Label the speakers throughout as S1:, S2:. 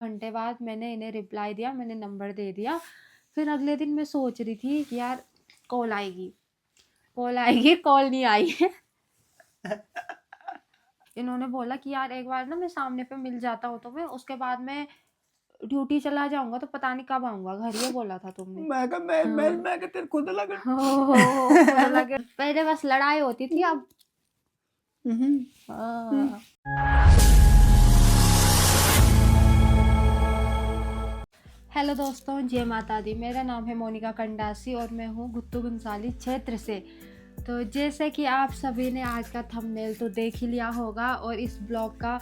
S1: घंटे बाद मैंने इन्हें रिप्लाई दिया, मैंने नंबर दे दिया। फिर अगले दिन मैं सोच रही थी कि यार कॉल आएगी, कॉल नहीं आई है। इन्होंने बोला कि यार एक बार ना मैं सामने पे मिल जाता हूँ, तो मैं उसके बाद मैं ड्यूटी चला जाऊंगा, तो पता नहीं कब आऊंगा घर, ये बोला था तुमने।
S2: मैं तेरे खुद लगा
S1: खुद लगे। पहले बस लड़ाई होती थी, अब हाँ। हेलो दोस्तों, जय माता दी। मेरा नाम है मोनिका कंडासी और मैं हूँ गुत्तू घनसाली क्षेत्र से। तो जैसे कि आप सभी ने आज का थंबनेल तो देख ही लिया होगा, और इस ब्लॉग का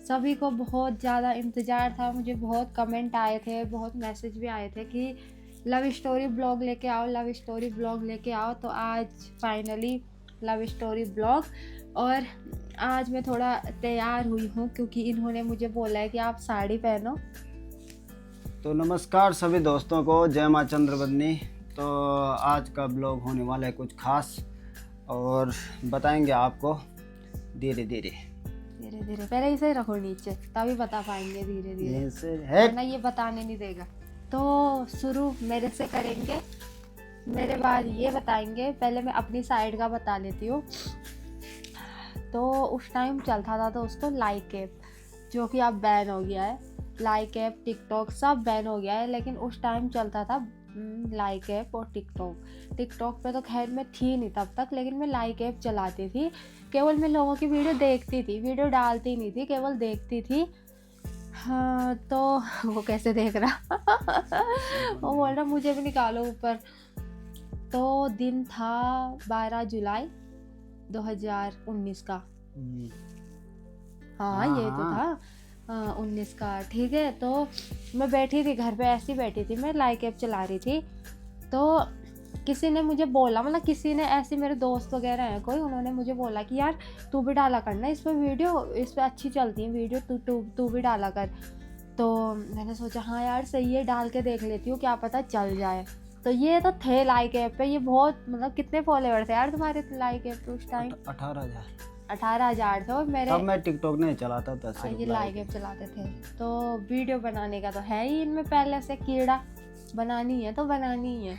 S1: सभी को बहुत ज़्यादा इंतज़ार था। मुझे बहुत कमेंट आए थे, बहुत मैसेज भी आए थे कि लव स्टोरी ब्लॉग लेके आओ, लव स्टोरी ब्लॉग लेके आओ। तो आज फाइनली लव स्टोरी ब्लॉग। और आज मैं थोड़ा तैयार हुई हूँ क्योंकि इन्होंने मुझे बोला है कि आप साड़ी पहनो।
S2: तो नमस्कार सभी दोस्तों को, जय माँ चंद्रवदनी। तो आज का ब्लॉग होने वाला है कुछ खास, और बताएंगे आपको धीरे धीरे।
S1: पहले इसे रखो नीचे, तभी बता पाएंगे धीरे धीरे,
S2: है
S1: वरना ये बताने नहीं देगा। तो शुरू मेरे से करेंगे, मेरे बाद ये बताएंगे। पहले मैं अपनी साइड का बता लेती हूँ। तो उस टाइम चलता था दोस्तों लाइक ऐप, जो कि अब बैन हो गया है। लाइक ऐप, टिकटॉक सब बैन हो गया है, लेकिन उस टाइम चलता था लाइक ऐप और टिकटॉक पे तो खैर मैं थी नहीं तब तक, लेकिन मैं लाइक ऐप चलाती थी। केवल मैं लोगों की वीडियो देखती थी, वीडियो डालती नहीं थी, केवल देखती थी। हाँ, तो वो कैसे देख रहा वो बोल रहा मुझे भी निकालो ऊपर। तो दिन था 12 जुलाई 2019 का। हाँ, ये तो था 19 का, ठीक है। तो मैं बैठी थी घर पे, ऐसी बैठी थी, मैं लाइक ऐप चला रही थी। तो किसी ने मुझे बोला, मतलब किसी ने, ऐसे मेरे दोस्त वगैरह हैं कोई, उन्होंने मुझे बोला कि यार तू भी डाला करना इस पर वीडियो, इस पर अच्छी चलती है वीडियो, तू भी डाला कर। तो मैंने सोचा हाँ यार सही है, डाल के देख लेती हूँ, क्या पता चल जाए। तो ये तो थे लाइक ऐप पे, ये बहुत, मतलब कितने फॉलोअर थे यार तुम्हारे लाइक ऐप पे उस टाइम? 18,000 थे। और मेरे
S2: तब मैं टिकटॉक नहीं चलाता था, सिर्फ
S1: ये लाइक ऐप चलाते थे। तो वीडियो बनाने का तो है ही इनमें पहले से कीड़ा, बनानी है तो बनानी ही है।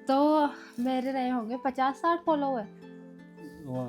S1: तो मेरे रहे होंगे 50-60 फॉलोअर,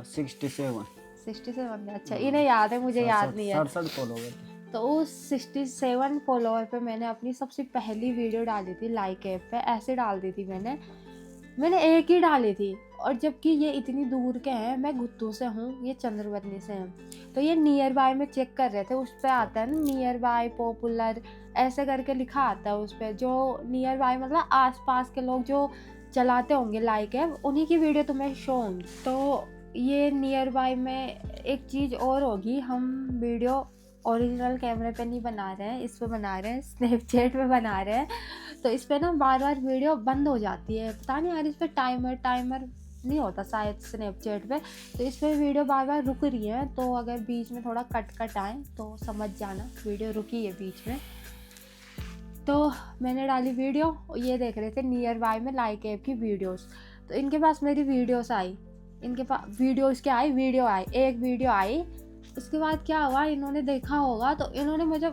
S2: 67।
S1: अच्छा इन्हें याद है, मुझे याद नहीं है।
S2: 67 फॉलोवर।
S1: तो उस 67 फॉलोअर पे मैंने अपनी सबसे पहली वीडियो डाली थी लाइक ऐप पे। ऐसे डाल दी थी मैंने एक ही डाली थी। और जबकि ये इतनी दूर के हैं, मैं गुत्तू से हूँ, ये चंद्रवदनी से हैं। तो ये नियर बाय में चेक कर रहे थे, उस पर आता है ना नियर बाय पॉपुलर, ऐसे करके लिखा आता है उस पर। जो नियर बाय मतलब आसपास के लोग जो चलाते होंगे लाइक ऐप, उन्हीं की वीडियो तुम्हें शो होंगी। तो ये नियर बाय में एक चीज़ और होगी, हम वीडियो ओरिजिनल कैमरे पे नहीं बना रहे हैं, इस पे बना रहे हैं, स्नैपचैट पे बना रहे हैं। तो इस पे ना बार बार वीडियो बंद हो जाती है, पता नहीं यार, इस पे टाइमर नहीं होता शायद स्नैपचैट पे। तो इस पे वीडियो बार बार रुक रही है, तो अगर बीच में थोड़ा कट आए तो समझ जाना वीडियो रुकी है बीच में। तो मैंने डाली वीडियो, ये देख रहे थे नियर बाय में लाइक ऐप की वीडियोस। तो इनके पास मेरी वीडियोस आई, इनके पास वीडियो आई, एक वीडियो आई। उसके बाद क्या हुआ, इन्होंने देखा होगा, तो इन्होंने मुझे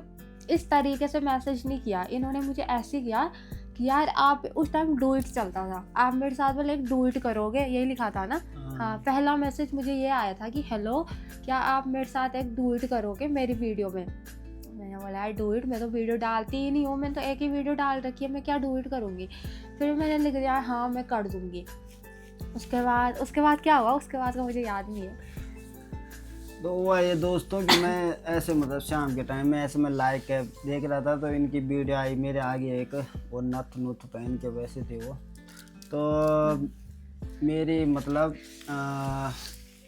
S1: इस तरीके से मैसेज नहीं किया, इन्होंने मुझे ऐसे किया कि यार आप, उस टाइम डू इट चलता था, आप मेरे साथ वाले एक डू इट करोगे, यही लिखा था ना। हाँ, पहला मैसेज मुझे ये आया था कि हेलो, क्या आप मेरे साथ एक डू इट करोगे मेरी वीडियो में। मैंने बोला यार डू इट, मैं तो वीडियो डालती ही नहीं हूँ, मैंने तो एक ही वीडियो डाल रखी है, मैं क्या डू इट करूँगी। फिर मैंने लिख दिया हाँ मैं कर दूँगी। उसके बाद क्या हुआ, उसके बाद का मुझे याद नहीं है।
S2: तो हुआ ये दोस्तों कि मैं ऐसे, मतलब शाम के टाइम में ऐसे मैं लाइक ऐप देख रहा था, तो इनकी वीडियो आई मेरे आगे एक, और नथ नुथ पहन के वैसे थे वो। तो मेरी मतलब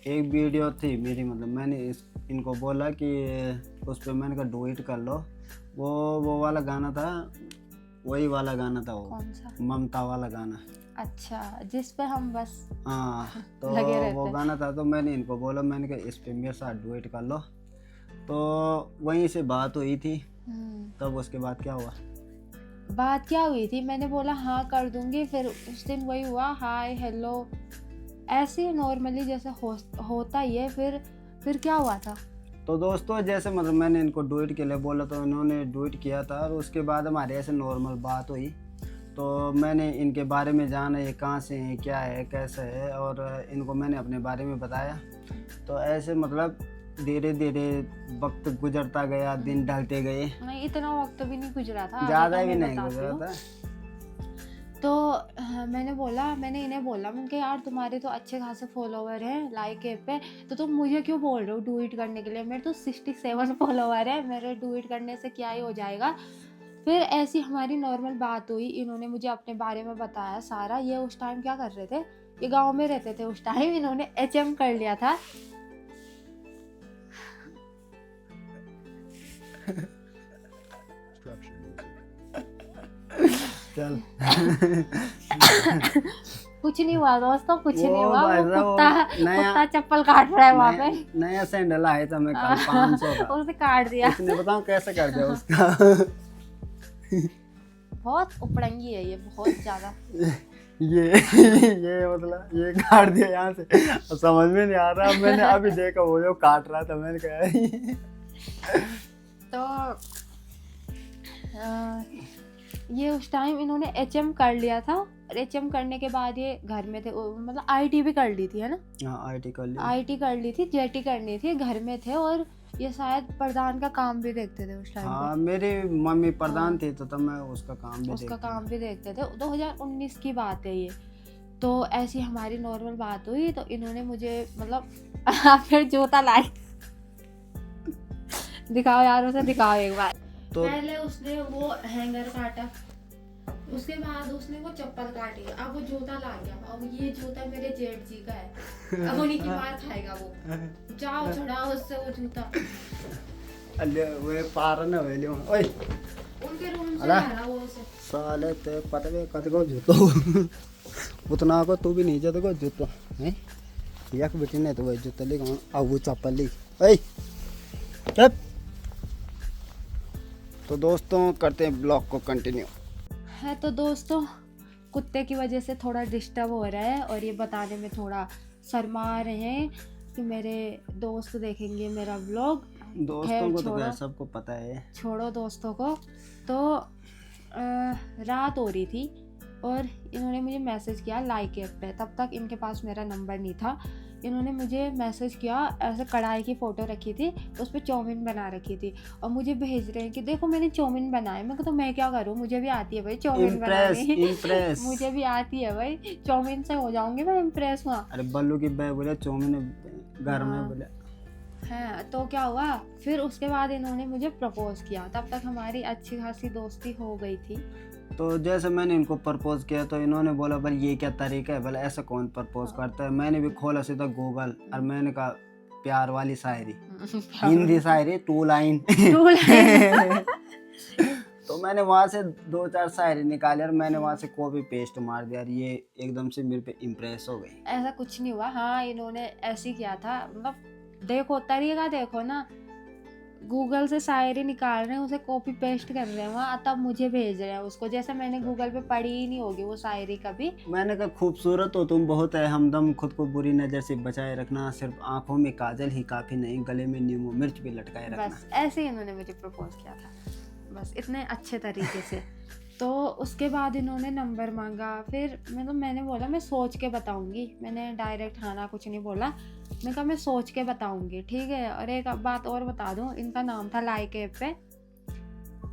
S2: एक वीडियो थी मेरी, मतलब मैंने इनको बोला कि उस पर मैंने कहा डू इट कर लो। वो वाला गाना था, वही वाला गाना था वो।
S1: कौन सा?
S2: ममता वाला गाना।
S1: अच्छा, जिस पे हम बस
S2: हाँ, तो
S1: लगे रहते।
S2: वो गाना था। तो मैंने इनको बोला, मैंने कहा इस पे मेरे साथ डुएट कर लो। तो वहीं से बात हुई थी। तब उसके बाद क्या हुआ,
S1: बात क्या हुई थी, मैंने बोला हाँ कर दूंगी। फिर उस दिन वही हुआ, हाय हेलो ऐसे नॉर्मली जैसे होता ही है। फिर क्या हुआ था,
S2: तो दोस्तों जैसे मतलब मैंने इनको डुएट के लिए बोला तो इन्होंने डुएट किया था, और उसके बाद हमारी ऐसे नॉर्मल बात हुई। तो मैंने इनके बारे में जाना, ये कहाँ से हैं, क्या है, कैसा है, और इनको मैंने अपने बारे में बताया। तो ऐसे मतलब धीरे धीरे वक्त गुजरता गया, दिन ढलते गए,
S1: नहीं इतना वक्त भी नहीं गुजरा था,
S2: ज़्यादा
S1: आगे का
S2: भी
S1: मैं
S2: नहीं
S1: बताती
S2: गुजरा
S1: हूँ।
S2: था।
S1: तो मैंने इन्हें बोला, मैंने कहा यार तुम्हारे तो अच्छे खासे फॉलोवर हैं लाइक ऐप पे, तो तुम मुझे क्यों बोल रहे हो डुएट करने के लिए, मेरे तो 67 फॉलोवर है, मेरे डुएट करने से क्या ही हो जाएगा। फिर ऐसी हमारी नॉर्मल बात हुई, इन्होंने मुझे अपने बारे में बताया सारा। ये उस टाइम क्या कर रहे थे, ये गांव में रहते थे उस टाइम, इन्होंने HM कर लिया था।
S2: चल
S1: कुछ नहीं हुआ दोस्तों, कुछ
S2: वो
S1: नहीं हुआ,
S2: भाई
S1: वो
S2: साहब,
S1: कुत्ता चप्पल काट रहा है वहाँ पे।
S2: नया सैंडल आया था मैं कल 500 का,
S1: उसने काट दिया।
S2: उसने बताओ कैसे कर दिया उसका।
S1: बहुत उपड़ंगी है ये, बहुत ज्यादा।
S2: ये मतलब ये काट दिया यहाँ से, और समझ में नहीं आ रहा। मैंने अभी देखा वो जो काट रहा था, मैंने कहा
S1: तो ये उस टाइम इन्होंने HM कर लिया था, और HM करने के बाद ये घर में थे, मतलब IT भी कर ली थी, है ना।
S2: हाँ IT कर लिया,
S1: IT कर ली थी, JT करनी थी, घर में थे, और ये शायद प्रधान का काम भी देखते थे उस टाइम
S2: हाँ मेरी मम्मी प्रधान थी, तो तब मैं उसका काम भी
S1: उसका
S2: देखता
S1: काम भी देखते थे। 2019 की बात है ये। तो ऐसी हमारी नॉर्मल बात हुई, तो इन्होंने मुझे मतलब फिर जूता लाई। दिखाओ यार, उसे दिखाओ एक बार।
S2: तो
S1: पहले उसने वो हैंगर काटा, उसके बाद उसने वो चप्पल काटी, अब वो जूता ला गया। अब ये जूता मेरे जेठ जी का है, अब उन्हीं की मार खाएगा वो। जाओ छुड़ाओ उससे वो जूता,
S2: अल्ले वे पार न वेले ओए
S1: उनके रूम से
S2: अला।
S1: ला रहा वो उसे।
S2: साले ते पतवे कत को जूतो उतना को तू भी नहीं जत को जूतो हैं, एक बेटी ने तो वो जूतो ले गो, अब वो चप्पल ली ओए चुप। तो दोस्तों करते हैं ब्लॉग को कंटिन्यू।
S1: है तो दोस्तों, कुत्ते की वजह से थोड़ा डिस्टर्ब हो रहा है, और ये बताने में थोड़ा शर्मा रहे हैं कि मेरे दोस्त देखेंगे मेरा व्लॉग।
S2: दोस्तों को तो
S1: छोड़ो।
S2: खैर सबको पता है।
S1: छोड़ो दोस्तों को। तो रात हो रही थी, और इन्होंने मुझे मैसेज किया लाइक ऐप पे। तब तक इनके पास मेरा नंबर नहीं था। इन्होंने मुझे मैसेज किया, ऐसे कढ़ाई की फ़ोटो रखी थी, उस पर चाउमीन बना रखी थी, और मुझे भेज रहे हैं कि देखो मैंने चाउमीन बनाए। मैं कहता तो मैं क्या करूँ, मुझे भी आती है भाई चाउमीन बनानी।
S2: इम्प्रेस
S1: मुझे भी आती है भाई, चाउमीन से हो जाऊंगी मैं इम्प्रेस वहाँ।
S2: अरे बल्लू की बहन बोले चाउमीन घर में
S1: हाँ।
S2: बोले।
S1: हाँ, तो क्या हुआ फिर उसके बाद इन्होंने मुझे प्रपोज किया। तब तक हमारी अच्छी खासी दोस्ती हो गई थी।
S2: तो जैसे मैंने इनको प्रपोज किया, तो इन्होंने बोला भाई ये क्या तरीका है, भला ऐसा कौन प्रपोज करता है। मैंने भी खोला सीधा गूगल, और मैंने कहा प्यार वाली शायरी, हिंदी शायरी 2 लाइन। तो मैंने वहाँ से 2-4 शायरी निकाली, और मैंने वहाँ से कॉपी पेस्ट मार दिया, और ये एकदम से मेरे पे इम्प्रेस हो गई।
S1: ऐसा कुछ नहीं हुआ। हाँ, इन्होंने ऐसे किया था, मतलब देखो तरीका देखो ना, गूगल से शायरी निकाल रहे हैं, उसे कॉपी पेस्ट कर रहे हैं वहाँ, तब मुझे भेज रहे हैं उसको, जैसे मैंने गूगल पे पढ़ी ही नहीं होगी वो शायरी कभी।
S2: मैंने कहा खूबसूरत हो तुम बहुत है हमदम, खुद को बुरी नज़र से बचाए रखना, सिर्फ आंखों में काजल ही काफ़ी नहीं, गले में नींबू मिर्च भी लटकाए रखना।
S1: बस ऐसे ही इन्होंने मुझे प्रपोज किया था, बस इतने अच्छे तरीके से। तो उसके बाद इन्होंने नंबर मांगा। फिर मैंने बोला मैं सोच के बताऊंगी। मैंने डायरेक्ट हाँ ना कुछ नहीं बोला। मैंने कहा मैं सोच के बताऊंगी, ठीक है। और एक बात और बता दूं, इनका नाम था लाइक ऐप पे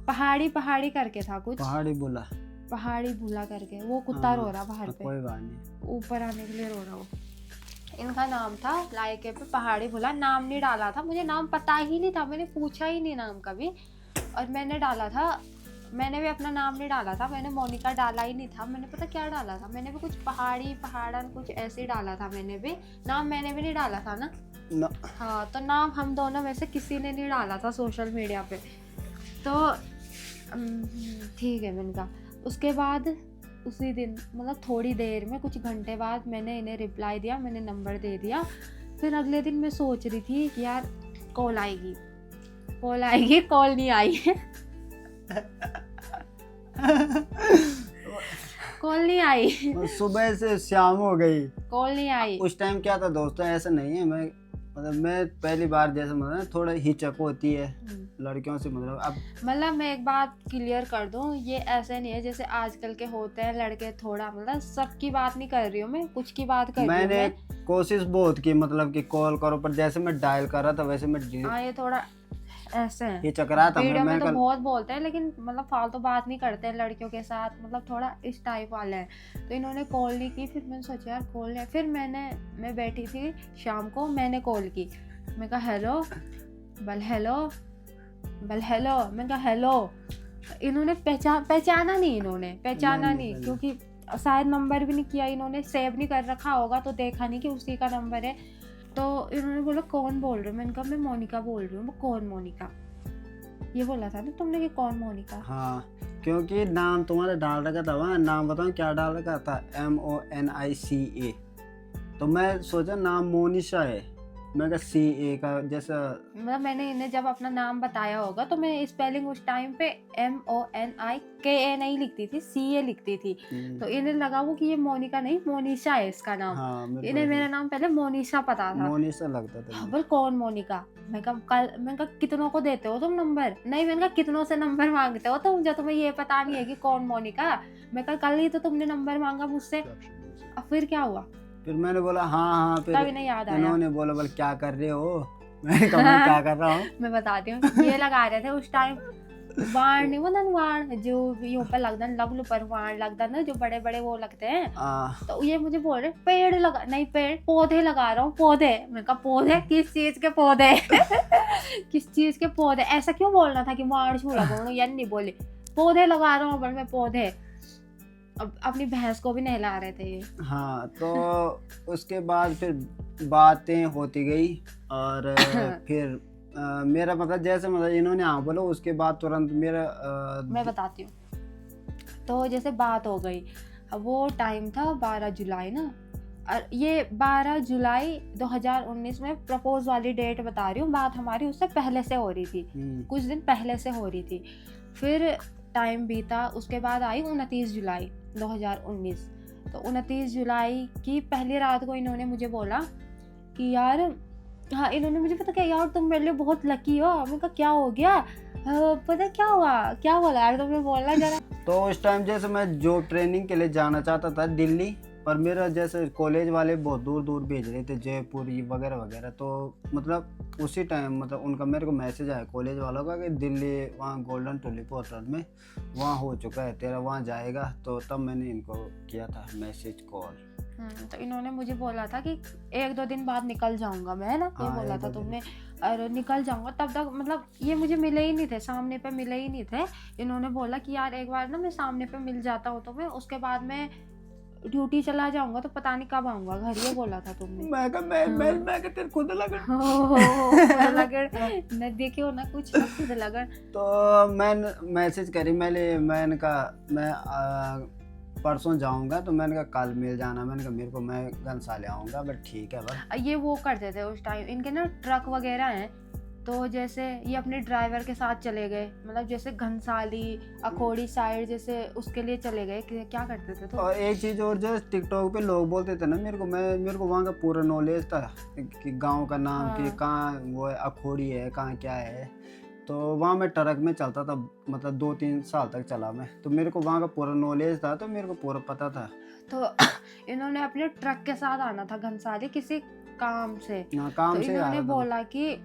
S1: पहाड़ी करके था कुछ, पहाड़ी भूला करके। वो कुत्ता रो रहा बाहर पे,
S2: कोई बात नहीं,
S1: ऊपर आने के लिए रो रहा हो। इनका नाम था लाइक ऐप पे पहाड़ी भूला। नाम नहीं डाला था, मुझे नाम पता ही नहीं था, मैंने पूछा ही नहीं नाम कभी। और मैंने डाला था, मैंने भी अपना नाम नहीं डाला था, मैंने मोनिका डाला ही नहीं था। मैंने पता क्या डाला था, मैंने भी कुछ पहाड़न कुछ ऐसे ही डाला था। मैंने भी नाम मैंने भी नहीं डाला था ना। हाँ, तो नाम हम दोनों में से किसी ने नहीं डाला था सोशल मीडिया पे। तो ठीक है मैंने कहा। उसके बाद उसी दिन, मतलब थोड़ी देर में, कुछ घंटे बाद मैंने इन्हें रिप्लाई दिया, मैंने नंबर दे दिया। फिर अगले दिन मैं सोच रही थी कि यार कॉल आएगी, कॉल नहीं आई। कॉल नहीं आई।
S2: सुबह से शाम हो गई,
S1: कॉल नहीं आई।
S2: उस टाइम क्या था दोस्तों, ऐसा नहीं है मैं मतलब मैं पहली बार जैसे मतलब थोड़ा हिचक होती है लड़कियों से, मतलब अब
S1: मतलब मैं एक बात क्लियर कर दूं, ये ऐसे नहीं है जैसे आजकल के होते हैं लड़के, थोड़ा मतलब सबकी बात नहीं कर रही हूँ मैं, कुछ की बात कर रही हूँ
S2: मैंने
S1: मैं।
S2: कोशिश बहुत की, मतलब कि कॉल करो, पर जैसे मैं डायल कर रहा था वैसे मैं
S1: हाँ ये थोड़ा ऐसे है,
S2: हिचक रहा था।
S1: वीडियो में
S2: मैंने
S1: तो
S2: कहा
S1: बहुत बोलते हैं लेकिन मतलब फालतू बात नहीं करते हैं लड़कियों के साथ, मतलब थोड़ा इस टाइप वाले हैं। तो इन्होंने कॉल नहीं की, फिर मैंने सोचा यार कॉल नहीं, फिर मैं बैठी थी शाम को, मैंने कॉल की, मैं कहा हेलो, बल हेलो, बल हेलो, मैं कहा हेलो। इन्होंने पहचाना नहीं, इन्होंने पहचाना नहीं
S2: पहले
S1: क्योंकि शायद नंबर भी नहीं किया इन्होंने, सेव नहीं कर रखा होगा तो देखा नहीं कि उसी का नंबर है। तो इन्होंने बोला कौन बोल रहे हो, मैंने कहा मैं मोनिका बोल रही हूँ। वो कौन मोनिका, ये बोला था ना तुमने कि कौन मोनिका।
S2: हाँ, क्योंकि नाम तुम्हारा डाल रखा था वहाँ, नाम बताओ क्या डाल रखा था, MONICA। तो मैं सोचा नाम मोनिशा है, मैं कहा CA का जैसा।
S1: मतलब मैंने इन्हें जब अपना नाम बताया होगा तो मैं स्पेलिंग उस टाइम पे MONIKA नहीं लिखती थी, CA लिखती थी। तो इन्हें लगा वो कि ये मोनिका नहीं, मोनिशा है इसका नाम।
S2: हाँ, मेरे को
S1: इन्हें
S2: ऐसे
S1: मेरा नाम पहले मोनिशा पता था।
S2: मोनिशा लगता था मुझे।
S1: बोल कौन मोनिका, मैं कहा कितनों को देते हो तुम नंबर, नहीं मैंने कहा कितनों से नंबर मांगते हो तुम, जो तुम्हें ये पता नहीं है कि कौन मोनिका। मैं कहा कल ही तो तुमने नंबर मांगा मुझसे। अब फिर क्या हुआ,
S2: फिर मैंने बोला हाँ हाँ, फिर
S1: तब इन्हें याद आया।
S2: इन्होंने बोला बोल क्या कर रहे हो, मैंने कहा मैं क्या कर रहा हूँ।
S1: मैं बताती हूँ, ये लगा रहे थे उस टाइम वाण नहीं वो वाण जो यूं पर लगता लगलू पर वाण लगता ना, जो बड़े बड़े वो लगते हैं। तो ये मुझे बोल रहे पेड़ लगा, नहीं पेड़ पौधे लगा रहा हूँ, पौधे। मैं कहा पौधे किस चीज के पौधे किस चीज के पौधे, ऐसा क्यों बोलना था कि वाण छू लगाऊं, यानी नहीं बोली, पौधे लगा रहा हूँ मैं पौधे। अब अपनी भैंस को भी नहला रहे थे ये।
S2: हाँ, तो उसके बाद फिर बातें होती गई, और फिर मेरा मतलब जैसे मतलब इन्होंने हाँ बोला, उसके बाद तुरंत मेरा
S1: मैं बताती हूँ। तो जैसे बात हो गई, अब वो टाइम था 12 जुलाई ना, और ये 12 जुलाई 2019 में प्रपोज वाली डेट बता रही हूँ, बात हमारी उससे पहले से हो रही थी, कुछ दिन पहले से हो रही थी। फिर टाइम बीता, उसके बाद आई 29 जुलाई 2019। तो 29 जुलाई की पहली रात को इन्होंने मुझे बोला कि यार, हाँ इन्होंने मुझे पता क्या, यार तुम मेरे लिए बहुत लकी हो। मैंने कहा क्या हो गया, पता क्या हुआ, क्या बोला यार तुमने, बोलना जरा।
S2: तो उस टाइम जैसे मैं जॉब ट्रेनिंग के लिए जाना चाहता था दिल्ली, पर मेरा जैसे कॉलेज वाले बहुत दूर दूर भेज रहे थे, जयपुर वगैरह वगैरह। तो मतलब उसी टाइम मतलब उनका मेरे को मैसेज आया कॉलेज वालों का कि दिल्ली वहाँ गोल्डन टुलिप होटल में वहाँ हो चुका है तेरा, वहाँ जाएगा। तो तब मैंने इनको किया था मैसेज कॉल।
S1: तो इन्होंने मुझे बोला था कि 1-2 दिन बाद निकल जाऊंगा मैं, है ना, ये बोला था तुमने, और निकल जाऊंगा। तब तक मतलब ये मुझे मिले ही नहीं थे, सामने पे मिले ही नहीं थे। इन्होंने बोला कि यार एक बार ना मैं सामने पे मिल जाता हूँ तो मैं उसके बाद में ड्यूटी चला जाऊंगा, तो पता नहीं कब आऊंगा घर, ये बोला था तुमने।
S2: मैं कहा तेरे खुद लगन
S1: लगन न देखियो ना कुछ ना खुद लगन।
S2: तो मैंने मैसेज करी, मैंने कहा मैं परसों जाऊंगा। तो मैंने कहा कल मिल जाना, मैंने कहा मेरे को मैं घनसाले आऊंगा, बट ठीक है बस।
S1: ये वो करते थे उस टाइम, इनके ना ट्रक वगैरह हैं, तो जैसे ये अपने ड्राइवर के साथ चले गए, मतलब जैसे घनसाली अखोड़ी साइड जैसे उसके लिए चले गए, क्या करते थे। तो
S2: और एक चीज़ और, जो टिकटॉक पे लोग बोलते थे ना, मेरे को वहाँ का पूरा नॉलेज था कि गांव का नाम,
S1: हाँ।
S2: कि कहाँ वो है, अखोड़ी है कहाँ क्या है। तो वहाँ मैं ट्रक में चलता था, मतलब 2-3 साल तक चला मैं, तो मेरे को वहाँ का पूरा नॉलेज था, तो मेरे को पूरा पता था।
S1: तो इन्होंने अपने ट्रक के साथ आना था घनसाली किसी काम से।
S2: काम
S1: तो
S2: से
S1: इन्होंने बोला कि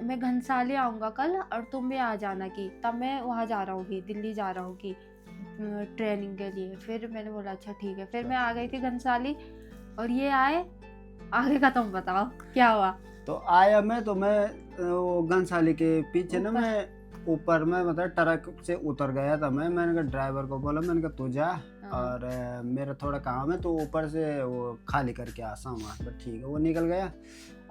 S1: मैं घनसाली आऊँगा कल और तुम भी आ जाना, की तब मैं वहाँ जा रहा हूँ, दिल्ली जा रहा हूँ की ट्रेनिंग के लिए। फिर मैंने बोला अच्छा ठीक है, फिर मैं आ गई थी घनसाली और ये आए। आगे का तुम बताओ क्या हुआ। तो
S2: आया मैं, तो मैं वो घनसाली के पीछे ना, मैं ऊपर में मतलब ट्रक से उतर गया था मैंने कहा ड्राइवर को बोला, मैंने कहा तू जा और मेरा थोड़ा काम है, तो ऊपर से वो खाली करके आ सामान, बट ठीक है। वो निकल गया।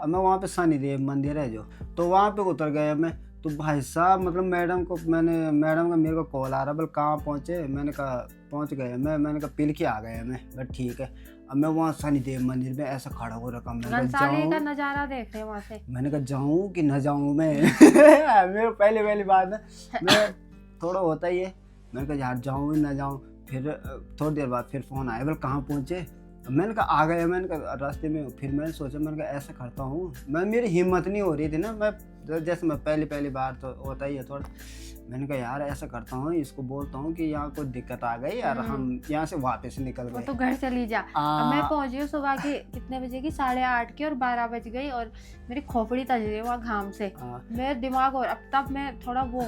S2: अब मैं वहाँ पे शनिदेव मंदिर है जो, तो वहाँ पे उतर गया मैं। तो भाई साहब मतलब मैडम का मेरे को कॉल आ रहा, बोल कहाँ पहुँचे, मैंने कहा पहुँच गए मैंने कहा पिल के आ गए मैं, बट ठीक है। अब मैं वहाँ शनिदेव मंदिर में ऐसा खड़ा हो रखा,
S1: घनसाली का नज़ारा देख रहे वहाँ से। मैंने
S2: कहा जाऊँ कि न जाऊँ मैं मेरे पहली बात है, मैं थोड़ा होता ही है, मैंने कहा यार जाऊँ ना जाऊँ। फिर थोड़ी देर बाद फिर फ़ोन आया, बोल कहाँ पहुँचे, मैंने कहा आ गया, मैंने कहा रास्ते में। फिर मैंने सोचा, मैंने कहा ऐसा करता हूँ मैं, मेरी हिम्मत नहीं हो रही थी ना, मैं जैसे मैं पहली बार तो होता ही है थोड़ा। मैंने कहा यार ऐसा करता हूँ, इसको बोलता हूँ कि यहाँ कोई दिक्कत आ गई यार, हम यहाँ से वापस निकल
S1: वो
S2: गए।
S1: तो घर चली जा। अब मैं पहुंची हूँ सुबह के कितने बजे की, 8:30 की, और 12 बज गई और मेरी खोपड़ी तज रही है वहाँ घाम से। मेरा दिमाग, और अब तब मैं थोड़ा वो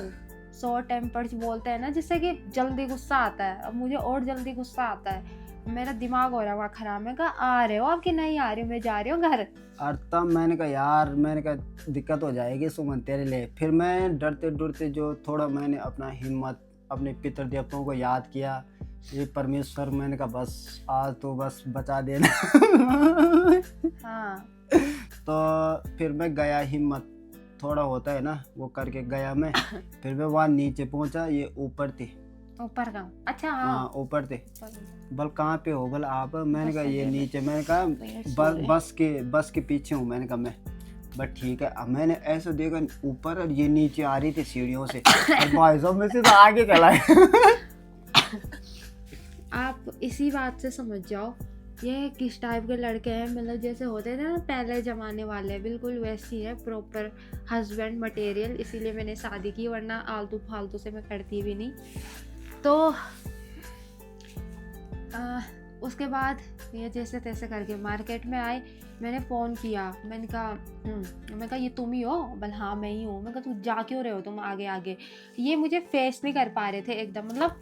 S1: शॉर्ट टेम्पर्ड बोलते हैं ना, जिससे कि जल्दी गुस्सा आता है। अब मुझे और जल्दी गुस्सा आता है, मेरा दिमाग हो रहा है वहाँ खराब। मैं कहा आ रहे हो आप कि नहीं आ रहे हो, मैं जा रही हूँ घर।
S2: और तब मैंने कहा यार, मैंने कहा दिक्कत हो जाएगी सुमन तेरे लिए। फिर मैं डरते डरते जो थोड़ा मैंने अपना हिम्मत, अपने पितृ देवताओं को याद किया, ये परमेश्वर, मैंने कहा बस आज तो बस बचा देना।
S1: हाँ।
S2: तो फिर मैं गया, हिम्मत थोड़ा होता है ना, वो करके गया मैं। फिर मैं वहाँ नीचे पहुँचा, ये ऊपर थी।
S1: ऊपर का? अच्छा
S2: हाँ ऊपर थे। बल कहाँ पे हो बल आप? मैंने कहा ये नीचे। मैंने कहा बस के पीछे हूँ। मैंने कहा मैं बस ठीक है। अब मैंने ऐसे देखा ऊपर, और ये नीचे आ रही थी सीढ़ियों से। भाई साहब मैं सीधा आगे चला।
S1: आप इसी बात से समझ जाओ ये किस टाइप के लड़के हैं। मतलब जैसे होते थे ना पहले जमाने वाले, बिल्कुल वैसी है, प्रॉपर हस्बैंड मटेरियल। इसीलिए मैंने शादी की, वरना आलतू फालतू से मैं करती भी नहीं। तो उसके बाद ये जैसे तैसे करके मार्केट में आए। मैंने फ़ोन किया, मैंने कहा ये तुम ही हो? बोल हाँ मैं ही हूँ। मैं कहा तू जा क्यों रहे हो तुम आगे आगे? ये मुझे फेस नहीं कर पा रहे थे एकदम। मतलब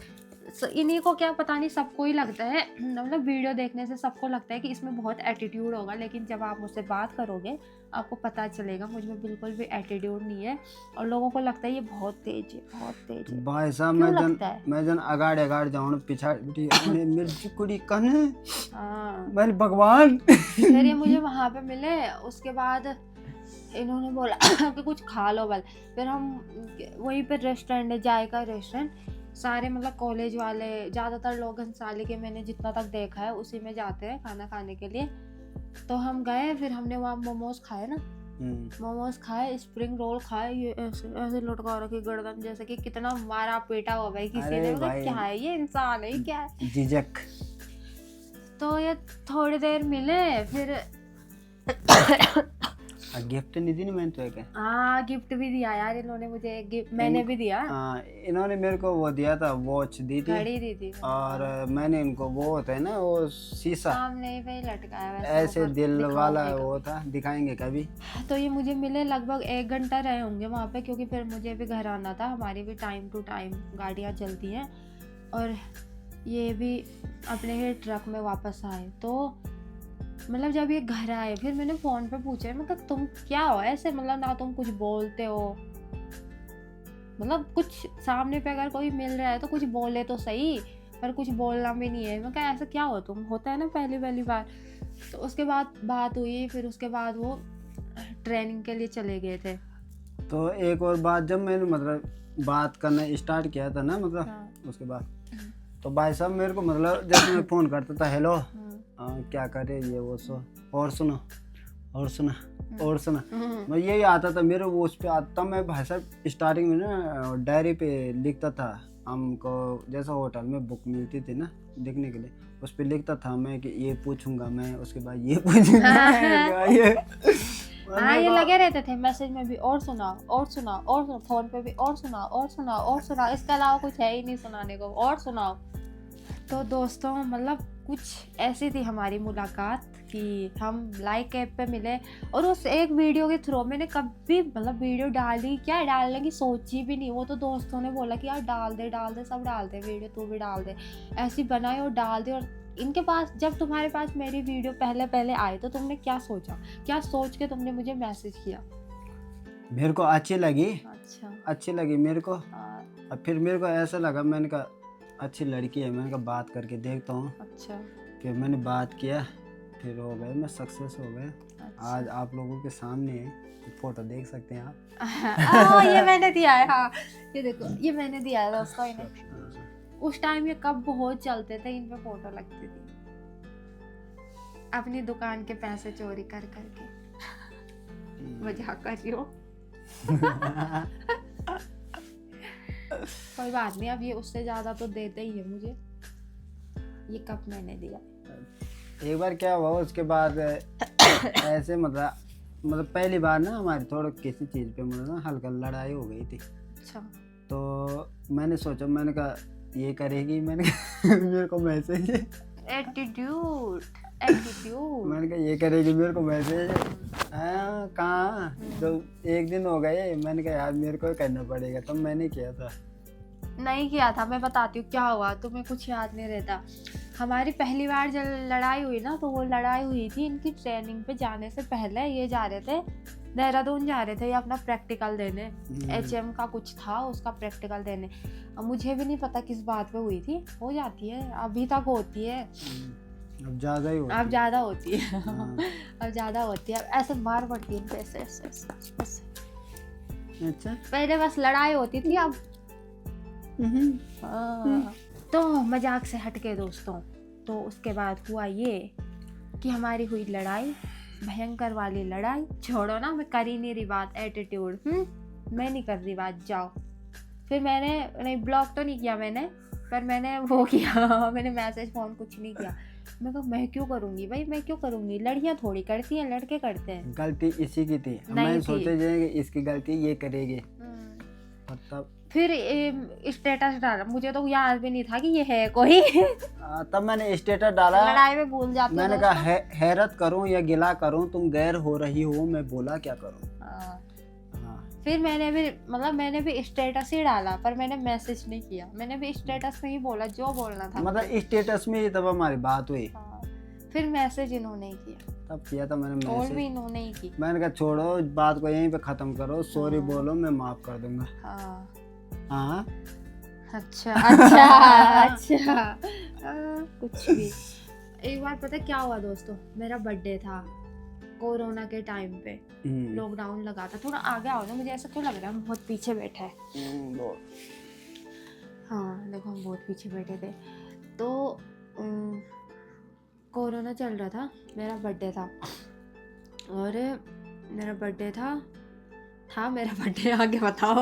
S1: इन्हीं को क्या पता नहीं, सबको ही लगता है, मतलब वीडियो देखने से सबको लगता है कि इसमें बहुत एटीट्यूड होगा, लेकिन जब आप मुझसे बात करोगे आपको पता चलेगा मुझ में बिल्कुल भी एटीट्यूड नहीं है। और लोगों को लगता है ये बहुत तेज है, बहुत तेज है।
S2: भाई साहब मैं जन अगाड़ जाऊँ पिछाड़ी मेरी कुड़ी कन है।
S1: हाँ
S2: मैंने भगवान।
S1: फिर ये मुझे वहाँ पे मिले। उसके बाद इन्होंने बोला कि कुछ खा लो बल। फिर हम वहीं पर रेस्टोरेंट है, जायका रेस्टोरेंट, सारे मतलब कॉलेज वाले, ज़्यादातर लोग घनसाली के मैंने जितना तक देखा है उसी में जाते हैं खाना खाने के लिए। तो हम गए, फिर हमने वहाँ मोमोज खाए ना, मोमोज खाए, स्प्रिंग रोल खाए। ये ऐसे ऐसे लटका रखी गर्दन, जैसे कि कितना मारा पीटा हुआ भाई किसी ने। मतलब क्या है ये, इंसान है क्या है?
S2: झिझक।
S1: तो ये थोड़ी देर मिले, फिर
S2: गिफ्ट नहीं दी ना मैंने तो।
S1: हाँ गिफ्ट भी दिया यार इन्होंने मुझे, गिफ्ट मैंने भी दिया।
S2: इन्होंने मेरे को वो दिया था, वॉच दी थी,
S1: घड़ी दी थी।
S2: और मैंने इनको वो होता है ना वो शीशा
S1: सामने पे लटकाया
S2: ऐसे दिल वाला वो था, दिखाएंगे कभी।
S1: तो ये मुझे मिले, लगभग 1 घंटा रहे होंगे वहाँ पे, क्योंकि फिर मुझे भी घर आना था। हमारी भी टाइम टू टाइम गाड़ियाँ चलती हैं, और ये भी अपने ही ट्रक में वापस आए। तो मतलब जब ये घर आए, फिर मैंने फ़ोन पे पूछा, मतलब तुम क्या हो ऐसे, मतलब ना तुम कुछ बोलते हो, मतलब कुछ सामने पे अगर कोई मिल रहा है तो कुछ बोले तो सही, पर कुछ बोलना भी नहीं है। मैं कहा ऐसा क्या हो तुम, होता है ना पहली बार। तो उसके बाद बात हुई, फिर उसके बाद वो ट्रेनिंग के लिए चले गए थे।
S2: तो एक और बात, जब मैंने मतलब बात करना स्टार्ट किया था ना, मतलब
S1: हाँ।
S2: उसके बाद तो भाई साहब मेरे को मतलब जैसे मैं फ़ोन करता था, हेलो क्या करे ये वो सो, और सुनो और सुना और सुना, मैं यही आता था मेरे वो उस पर आता। मैं भाई साहब स्टार्टिंग में ना डायरी पे लिखता था, हमको जैसा होटल में बुक मिलती थी ना लिखने के लिए, उस पर लिखता था मैं कि ये पूछूंगा मैं, उसके बाद ये पूछूंगा।
S1: ये लगे रहते थे मैसेज में भी, और सुनाओ और सुनाओ और सुनाओ, फोन पे भी और सुनाओ और सुनाओ और सुनाओ, इसके अलावा कुछ है ही नहीं सुनाने को, और सुनाओ। तो दोस्तों मतलब कुछ ऐसी थी हमारी मुलाकात कि हम लाइक ऐप पे मिले, और उस एक वीडियो के थ्रू मैंने कभी मतलब वीडियो डाली क्या, डालने की सोची भी नहीं। वो तो दोस्तों ने बोला कि यार डाल दे सब डाल दे वीडियो, तू भी डाल दे, ऐसी बनाई और डाल दे। और इनके पास, जब तुम्हारे पास मेरी वीडियो पहले आई तो तुमने क्या सोचा, क्या सोच के तुमने मुझे मैसेज किया?
S2: मेरे को अच्छी लगी।
S1: अच्छा,
S2: अच्छी लगी मेरे को। और फिर मेरे को ऐसा लगा, मैंने कहा अच्छी लड़की है, मैंने कहा बात करके देखता हूँ।
S1: अच्छा,
S2: फिर मैंने बात किया, फिर हो गए, मैं सक्सेस हो गए।
S1: अच्छा।
S2: आज आप लोगों के सामने है, फोटो देख सकते हैं आप।
S1: ये मैंने दिया है, हाँ ये देखो, ये मैंने दिया है दोस्तों इन्हें। उस टाइम ये कब बहुत चलते थे, इन पे फोटो लगती थी, अपनी दुकान के पैसे चोरी कर करके। मजाक कर रही हो। कोई बात नहीं, अब ये उससे ज्यादा तो देते ही है मुझे। ये कप मैंने दिया।
S2: एक बार क्या हुआ उसके बाद ऐसे मतलब पहली बार ना हमारी थोड़ा किसी चीज़ पे मतलब ना हल्का लड़ाई हो गई थी।
S1: अच्छा।
S2: तो मैंने सोचा, मैंने कहा ये करेगी, मैंने कहा मेरे को मैसेज,
S1: एटीट्यूड
S2: मैंने कहा ये करेगी मेरे को मैसेज। हाँ कहाँ, तो एक दिन हो गए, मैंने कहा यार मेरे को ही करना पड़ेगा, तब मैंने किया था।
S1: नहीं किया था। मैं बताती हूँ क्या हुआ, तुम्हें कुछ याद नहीं रहता। हमारी पहली बार जब लड़ाई हुई ना, तो वो लड़ाई हुई थी इनकी ट्रेनिंग पे जाने से पहले। ये जा रहे थे देहरादून, जा रहे थे ये अपना प्रैक्टिकल देने, HM का कुछ था उसका प्रैक्टिकल देने। अब मुझे भी नहीं पता किस बात पे हुई थी, हो जाती है अभी तक होती है,
S2: अब ज़्यादा ही होती
S1: अब ज़्यादा होती है।
S2: हाँ।
S1: अब ज़्यादा होती है, ऐसे मार पड़ती है ऐसे ऐसे ऐसे ऐसे।
S2: अच्छा।
S1: पहले बस लड़ाई होती थी, अब हाँ। तो मजाक से हटके दोस्तों, तो उसके बाद हुआ ये कि हमारी हुई लड़ाई, भयंकर वाली लड़ाई। छोड़ो ना, मैं कर ही नहीं रही बात, एटीट्यूड, मैं नहीं कर रही बात, जाओ। फिर मैंने नहीं, ब्लॉक तो नहीं किया मैंने, पर मैंने वो किया मैंने मैसेज फोन कुछ नहीं किया। मैं कहा मैं क्यों करूँगी भाई, मैं क्यों करूँगी, लड़कियाँ थोड़ी करती हैं, लड़के करते हैं।
S2: गलती इसी की थी,
S1: नहीं
S2: मैं
S1: थी।
S2: सोचे जाएंगे इसकी गलती ये करेगी, और तब
S1: फिर स्टेटस डाला, मुझे तो याद भी नहीं था कि ये है कोई।
S2: तब मैंने स्टेटस डाला।
S1: लड़ाई में भूल जाते हो
S2: मैंने कहा
S1: दोस्तों।
S2: हैरत करूं या गिला करूं, तुम गैर हो रही हो, मैं बोला क्या करूं।
S1: हाँ।
S2: हाँ।
S1: फिर मैंने भी स्टेटस ही डाला, पर मैंने मैसेज नहीं किया, मैंने भी स्टेटस में ही बोला जो बोलना था।
S2: मतलब स्टेटस में ही तब हमारी बात हुई।
S1: हाँ। फिर मैसेज इन्होंने ही किया,
S2: तब किया था मैंने
S1: कॉल भी
S2: मैसेज।
S1: इन्होंने ही की।
S2: मैंने कहा छोड़ो बात को यहीं पे खत्म करो, सॉरी
S1: हाँ।
S2: बोलो, मैं माफ कर दूंगा।
S1: हाँ।
S2: हाँ।
S1: अच्छा अच्छा अच्छा। कुछ भी। एक बार पता क्या हुआ दोस्तों, मेरा बर्थडे था कोरोना के टाइम पे, लॉकडाउन लगा था। थोड़ा आगे आओ ना, मुझे ऐसा क्यों लग रहा है हम बहुत पीछे बैठे हैं। हाँ देखो, हम बहुत पीछे बैठे थे। तो कोरोना चल रहा था, मेरा बर्थडे था, और मेरा बर्थडे था मेरा बर्थडे, आगे बताओ।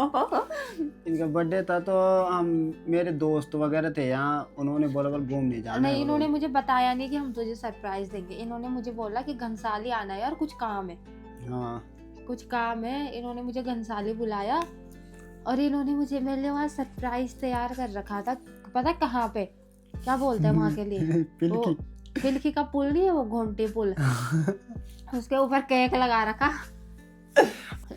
S2: इनका बर्थडे था, तो हम मेरे दोस्त वगैरह थे यहाँ, उन्होंने बोला बल घूमने जाना
S1: नहीं,
S2: है।
S1: इन्होंने मुझे बताया नहीं कि हम तुझे सरप्राइज देंगे। इन्होंने मुझे बोला कि घनसाली आना है यार, कुछ काम है।
S2: हाँ।
S1: कुछ काम है, इन्होंने मुझे घनसाली बुलाया, और इन्होंने मुझे मेरे लिए वहाँ सरप्राइज तैयार कर रखा था। पता कहाँ पे, क्या बोलते हैं वहाँ के लिए, वो पिलखी का पुल नहीं है, वो घोंटी पुल, उसके ऊपर केक लगा रखा।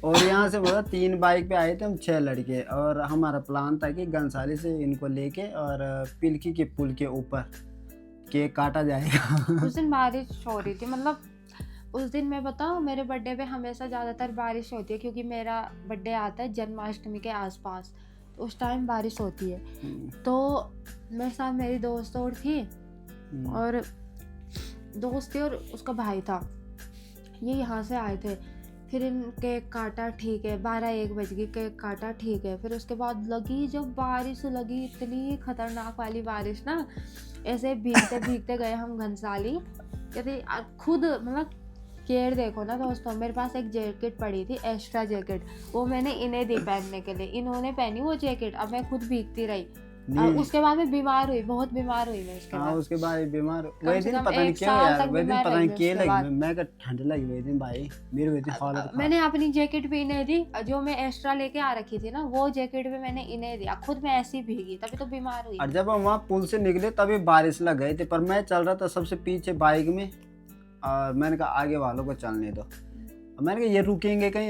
S2: और यहाँ से मतलब 3 बाइक पे आए थे हम, 6 लड़के, और हमारा प्लान था कि घनसाली से इनको लेके और पिलखी के पुल के ऊपर केक काटा जाएगा।
S1: उस दिन बारिश हो रही थी, मतलब उस दिन मैं बताऊँ, मेरे बर्थडे पे हमेशा ज़्यादातर बारिश होती है, क्योंकि मेरा बर्थडे आता है जन्माष्टमी के आसपास, तो उस टाइम बारिश होती है। तो मेरे साथ मेरी दोस्त और थी, और दोस्त थी और उसका भाई था, ये यहाँ से आए थे। फिर इन केक काटा, ठीक है, 12-1 बज गई, केक काटा, ठीक है। फिर उसके बाद लगी जब बारिश लगी, इतनी खतरनाक वाली बारिश ना, ऐसे भीगते भीगते गए हम घनसाली। कहते खुद मतलब केयर देखो ना दोस्तों, मेरे पास एक जैकेट पड़ी थी, एक्स्ट्रा जैकेट, वो मैंने इन्हें दी पहनने के लिए, इन्होंने पहनी वो जैकेट, अब मैं खुद भीगती रही। और उसके बाद मैं बीमार हुई, बहुत बीमार हुई मैं उसके बाद।
S2: उसके बाद बीमार
S1: कम
S2: वही
S1: से
S2: दिन,
S1: कम
S2: पता नहीं
S1: 1
S2: क्यों
S1: साल
S2: यार,
S1: तक
S2: वही दिन
S1: बीमार
S2: पता
S1: रही
S2: नहीं
S1: मैं
S2: क्या
S1: उसके
S2: लगी,
S1: बाद।
S2: मैं का ठंड लगी वही दिन भाई, मेरी वही दिन हालत खराब।
S1: मैंने अपनी जैकेट भी इन्हें दी, जो मैं एक्स्ट्रा लेके आ रखी थी ना, वो जैकेट भी मैंने इन्हें दिया, खुद मैं ऐसी भीगी, तभी तो बीमार हुई।
S2: और जब हम वहाँ पुल से निकले तभी बारिश लग गई थी, पर मैं चल रहा था सबसे पीछे बाइक में, और मैंने कहा आगे वालों को चलने दो। मैंने कहा ये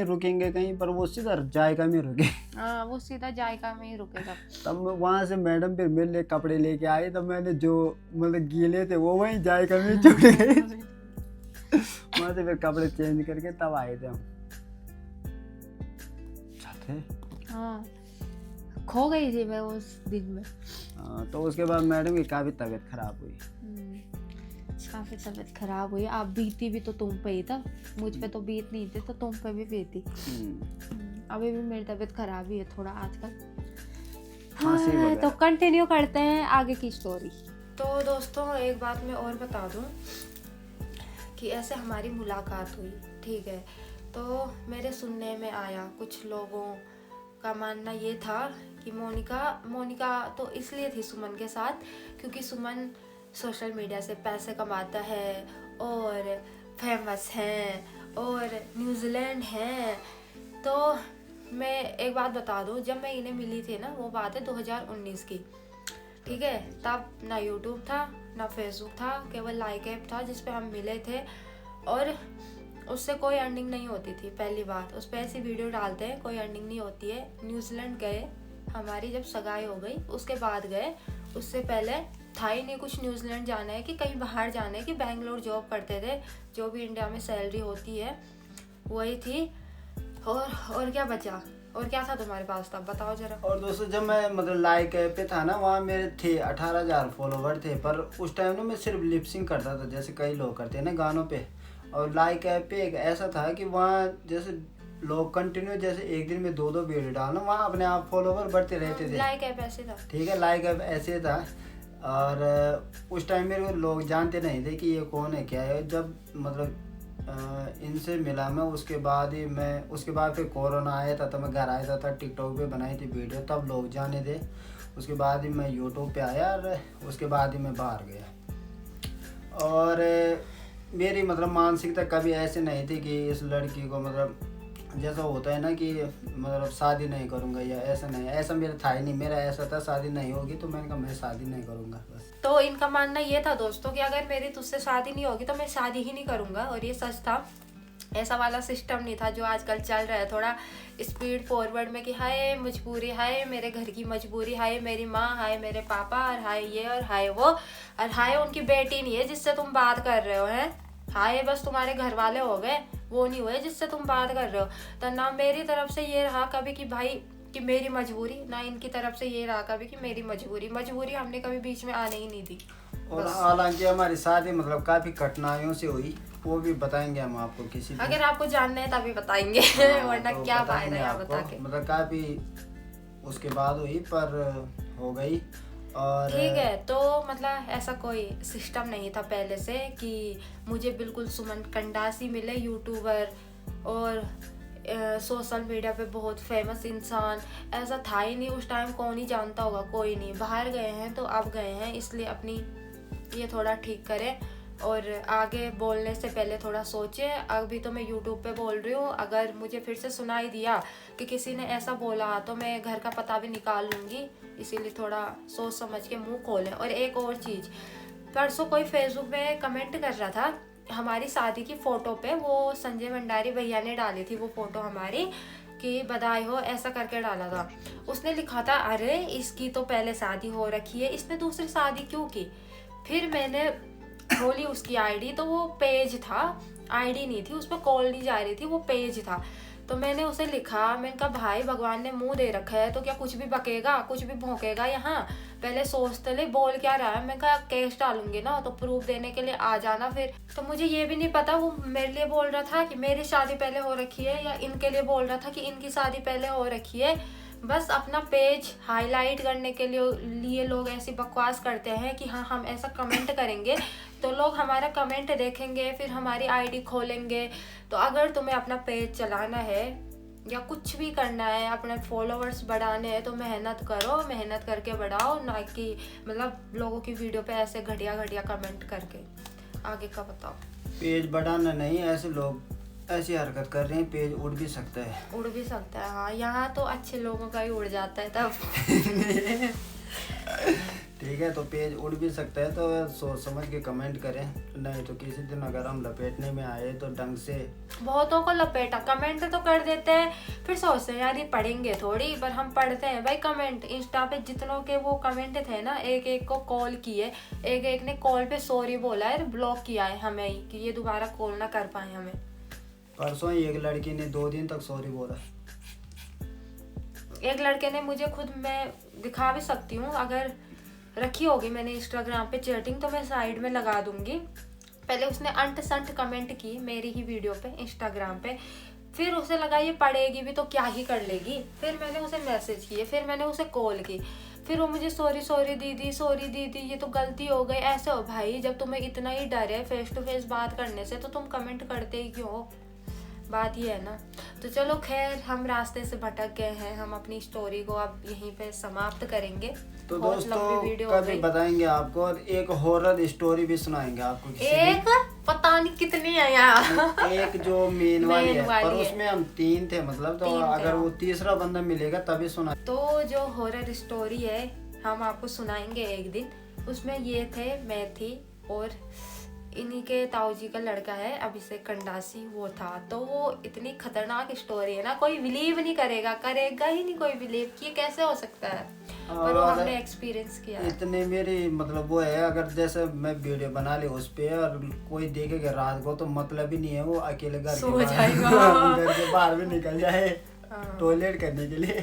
S2: रुकेंगे कहीं, पर वो सीधा जायका में रुके।
S1: हाँ, वो सीधा जायका में ही रुके तब।
S2: तब वहाँ से मैडम फिर मेरे लिए कपड़े लेके आई, तब मैंने जो मतलब गीले थे वो वहीं जायका में छूट गए। वहाँ से फिर कपड़े चेंज करके तब आए थे हम।
S1: हाँ, खो गई थी मैं उस दिन में।
S2: तो उसके बाद मैडम की काफ़ी तबीयत खराब हुई।
S1: काफ़ी तबीयत खराब हुई। आप बीती भी तो तुम पे ही था, मुझ पे तो बीत नहीं थी, तो तुम पे भी बीती। अभी भी मेरी तबीयत खराब ही है थोड़ा आजकल। हाँ, तो कंटिन्यू करते हैं आगे की स्टोरी। तो दोस्तों एक बात मैं और बता दूं कि ऐसे हमारी मुलाकात हुई, ठीक है। तो मेरे सुनने में आया, कुछ लोगों का मानना ये था कि मोनिका तो इसलिए थी सुमन के साथ, क्योंकि सोशल मीडिया से पैसे कमाता है और फेमस हैं और न्यूजीलैंड हैं। तो मैं एक बात बता दूं, जब मैं इन्हें मिली थी ना, वो बात है 2019 की, ठीक है। तब ना यूट्यूब था ना फेसबुक था, केवल लाइक ऐप था जिस पे हम मिले थे और उससे कोई अर्निंग नहीं होती थी। पहली बात, उस पर ऐसी वीडियो डालते हैं कोई अर्निंग नहीं होती है। न्यूजीलैंड गए, हमारी जब सगाई हो गई उसके बाद गए, उससे पहले था ही नहीं कुछ न्यूजीलैंड जाना है कि कहीं बाहर जाना है कि बेंगलोर जॉब करते थे, जो भी इंडिया में सैलरी होती है वही थी। और क्या बचा, और क्या था तुम्हारे पास तब, बताओ जरा।
S2: और दोस्तों जब मैं मतलब लाइक ऐप पे था ना, वहाँ मेरे थे 18,000 फॉलोवर थे, पर उस टाइम ना मैं सिर्फ लिपसिंग करता था जैसे कई लोग करते हैं ना गानों पे। और लाइक ऐप पे एक ऐसा था कि वहाँ जैसे लोग कंटिन्यू जैसे एक दिन में 2-2 वीडियो डालना, वहाँ अपने आप फॉलोवर बढ़ते रहते थे।
S1: लाइक ऐप ऐसे था,
S2: ठीक है, लाइक ऐप ऐसे था। और उस टाइम मेरे को लोग जानते नहीं थे कि ये कौन है क्या है। जब मतलब इनसे मिला मैं, उसके बाद फिर कोरोना आया था, तब मैं घर आया था, टिकटॉक पे बनाई थी वीडियो, तब लोग जाने थे। उसके बाद ही मैं यूट्यूब पे आया और उसके बाद ही मैं बाहर गया। और मेरी मतलब मानसिकता कभी ऐसे नहीं थी कि इस लड़की को मतलब जैसा होता है ना कि मतलब शादी नहीं करूँगा या ऐसा नहीं, ऐसा मेरा था ही नहीं। मेरा ऐसा था शादी नहीं होगी, तो मैंने कहा मैं शादी नहीं करूँगा बस।
S1: तो इनका मानना ये था दोस्तों कि अगर मेरी तुझसे शादी नहीं होगी तो मैं शादी ही नहीं करूँगा, और ये सच था। ऐसा वाला सिस्टम नहीं था जो आजकल चल रहा है थोड़ा स्पीड फॉरवर्ड में कि हाय मजबूरी, हाय मेरे घर की मजबूरी, हाय मेरी माँ, हाय मेरे पापा, और हाय ये और हाय वो, और हाय उनकी बेटी नहीं है जिससे तुम बात कर रहे हो, हैं हाय बस तुम्हारे घर वाले हो गए, वो नहीं हुए जिससे तुम बात कर रहे हो। तो ना मेरी तरफ से ये रहा कभी कि भाई कि मेरी मजबूरी, ना इनकी तरफ से ये रहा कभी कि मेरी मजबूरी हमने कभी बीच में आने ही नहीं दी।
S2: और हालांकि हमारी शादी मतलब काफ़ी कठिनाइयों से हुई, वो भी बताएंगे हम आपको किसी दिन।
S1: अगर आपको जानना है तभी बताएंगे वरना
S2: तो
S1: क्या
S2: बताएंगे
S1: फायदा है
S2: आपको,
S1: बता के।
S2: मतलब काफ़ी उसके बाद हुई पर हो गई। और
S1: ठीक है, तो मतलब ऐसा कोई सिस्टम नहीं था पहले से कि मुझे बिल्कुल सुमन कंडासी मिले यूट्यूबर और सोशल मीडिया पे बहुत फेमस इंसान, ऐसा था ही नहीं उस टाइम। कौन ही जानता होगा, कोई नहीं। बाहर गए हैं तो अब गए हैं, इसलिए अपनी ये थोड़ा ठीक करें और आगे बोलने से पहले थोड़ा सोचे। अभी तो मैं यूट्यूब पे बोल रही हूँ, अगर मुझे फिर से सुनाई दिया कि किसी ने ऐसा बोला तो मैं घर का पता भी निकाल लूँगी, इसीलिए थोड़ा सोच समझ के मुंह खोलें। और एक और चीज़, परसों कोई फेसबुक पे कमेंट कर रहा था हमारी शादी की फ़ोटो पे, वो संजय भंडारी भैया ने डाली थी वो फ़ोटो हमारी कि बधाई हो ऐसा करके डाला था। उसने लिखा था अरे इसकी तो पहले शादी हो रखी है, इसने दूसरी शादी क्यों की। फिर मैंने खोली उसकी आईडी, तो वो पेज था, आईडी नहीं थी, उस पर कॉल नहीं जा रही थी, वो पेज था। तो मैंने उसे लिखा, मैंने कहा भाई भगवान ने मुंह दे रखा है तो क्या कुछ भी बकेगा, कुछ भी भौंकेगा यहाँ, पहले सोचते ले बोल क्या रहा है। मैं कहा केस डालूंगी ना, तो प्रूफ देने के लिए आ जाना फिर। तो मुझे ये भी नहीं पता वो मेरे लिए बोल रहा था कि मेरी शादी पहले हो रखी है या इनके लिए बोल रहा था कि इनकी शादी पहले हो रखी है। बस अपना पेज हाईलाइट करने के लिए लोग ऐसी बकवास करते हैं कि हाँ हम ऐसा कमेंट करेंगे तो लोग हमारा कमेंट देखेंगे, फिर हमारी आईडी खोलेंगे। तो अगर तुम्हें अपना पेज चलाना है या कुछ भी करना है, अपने फॉलोअर्स बढ़ाने हैं, तो मेहनत करो, मेहनत करके बढ़ाओ, ना कि मतलब लोगों की वीडियो पे ऐसे घटिया कमेंट करके। आगे का बताओ।
S2: पेज बढ़ाना नहीं, ऐसे लोग ऐसी हरकत कर रहे हैं, पेज उड़ भी सकता है।
S1: उड़ भी सकता है, हाँ यहाँ तो अच्छे लोगों का ही उड़ जाता है तब
S2: ठीक है, तो पेज उड़ भी सकता है, तो सोच समझ के कमेंट करें, नहीं तो किसी दिन अगर हम लपेटने में आए तो ढंग से।
S1: बहुतों को लपेटा, कमेंट तो कर देते हैं, फिर सोचते हैं यार ये पढ़ेंगे थोड़ी, पर हम पढ़ते हैं भाई कमेंट। इंस्टा पे जितनों के वो कमेंट थे ना, एक एक को कॉल किए, एक ने कॉल पे सॉरी बोला है, ब्लॉक किया है हमें ही कि ये दोबारा कॉल ना कर पाए हमें।
S2: परसों ही एक लड़की ने 2 दिन तक सॉरी बोला।
S1: एक लड़के ने मुझे खुद, मैं दिखा भी सकती हूँ, अगर रखी होगी मैंने इंस्टाग्राम पे चैटिंग तो मैं साइड में लगा दूंगी। पहले उसने अंट संट कमेंट की मेरी ही वीडियो पे इंस्टाग्राम पे, फिर उसे लगा ये पढ़ेगी भी तो क्या ही कर लेगी, फिर मैंने उसे मैसेज किए, फिर मैंने उसे कॉल की, फिर वो मुझे सॉरी दीदी ये तो गलती हो गई। ऐसे हो भाई, जब तुम्हें इतना ही डर है फेस टू फेस बात करने से तो तुम कमेंट करते ही क्यों हो। बात ये है ना। तो चलो खैर, हम रास्ते से भटक गए हैं, हम अपनी स्टोरी को अब यहीं पे समाप्त करेंगे।
S2: तो
S1: बहुत
S2: दोस्तों
S1: लंबी वीडियो हो
S2: कभी
S1: गई।
S2: बताएंगे आपको, और एक हॉरर स्टोरी भी सुनाएंगे आपको किसी
S1: एक पता नहीं कितनी है यार।
S2: दिन। एक जो मेन वाली
S1: मेन
S2: है,
S1: वाली
S2: पर
S1: है।
S2: उसमें हम 3 थे मतलब, तो
S1: 3 थे
S2: अगर
S1: हम।
S2: वो तीसरा बंदा मिलेगा तभी सुना।
S1: तो जो हॉरर स्टोरी है हम आपको सुनाएंगे एक दिन। उसमें ये थे, मैं थी और इन्हीं के ताऊ जी का लड़का है अभिषेक कंडासी, वो था। तो वो इतनी खतरनाक स्टोरी है ना, कोई बिलीव नहीं करेगा ही नहीं कोई बिलीव कि ये कैसे हो सकता है, पर वो
S2: और
S1: हमने एक्सपीरियंस किया है।
S2: इतने मेरी मतलब वो है, अगर जैसे मैं वीडियो बना ली उस पे और कोई देखेगा रात को तो मतलब ही नहीं है, वो अकेले घर
S1: सो
S2: के बाहर
S1: जाएगा।
S2: घर के बाहर भी निकल जाए
S1: हाँ।
S2: टॉयलेट करने के लिए।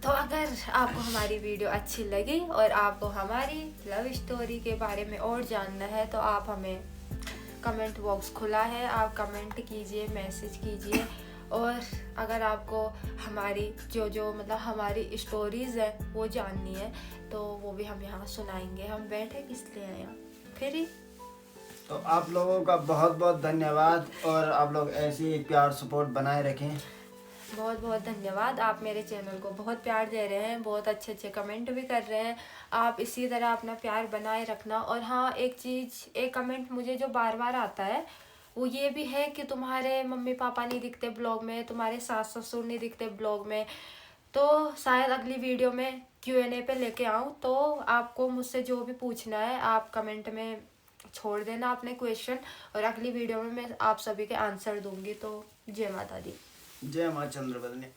S1: तो अगर आपको हमारी वीडियो अच्छी लगी और आपको हमारी लव स्टोरी के बारे में और जानना है, तो आप हमें कमेंट बॉक्स खुला है, आप कमेंट कीजिए, मैसेज कीजिए। और अगर आपको हमारी जो मतलब हमारी स्टोरीज़ है वो जाननी है, तो वो भी हम यहाँ सुनाएंगे। हम बैठे किस लिए हैं यहाँ फिर ही।
S2: तो आप लोगों का बहुत बहुत धन्यवाद, और आप लोग ऐसे ही प्यार सपोर्ट बनाए रखें।
S1: बहुत बहुत धन्यवाद। आप मेरे चैनल को बहुत प्यार दे रहे हैं, बहुत अच्छे अच्छे कमेंट भी कर रहे हैं। आप इसी तरह अपना प्यार बनाए रखना। और हाँ, एक कमेंट मुझे जो बार बार आता है वो ये भी है कि तुम्हारे मम्मी पापा नहीं दिखते ब्लॉग में, तुम्हारे सास ससुर नहीं दिखते ब्लॉग में। तो शायद अगली वीडियो में Q&A पे लेके आऊँ, तो आपको मुझसे जो भी पूछना है आप कमेंट में छोड़ देना अपने क्वेश्चन, और अगली वीडियो में मैं आप सभी के आंसर दूंगी। तो जय माता दी।
S2: जय माँ चंद्रवदनी।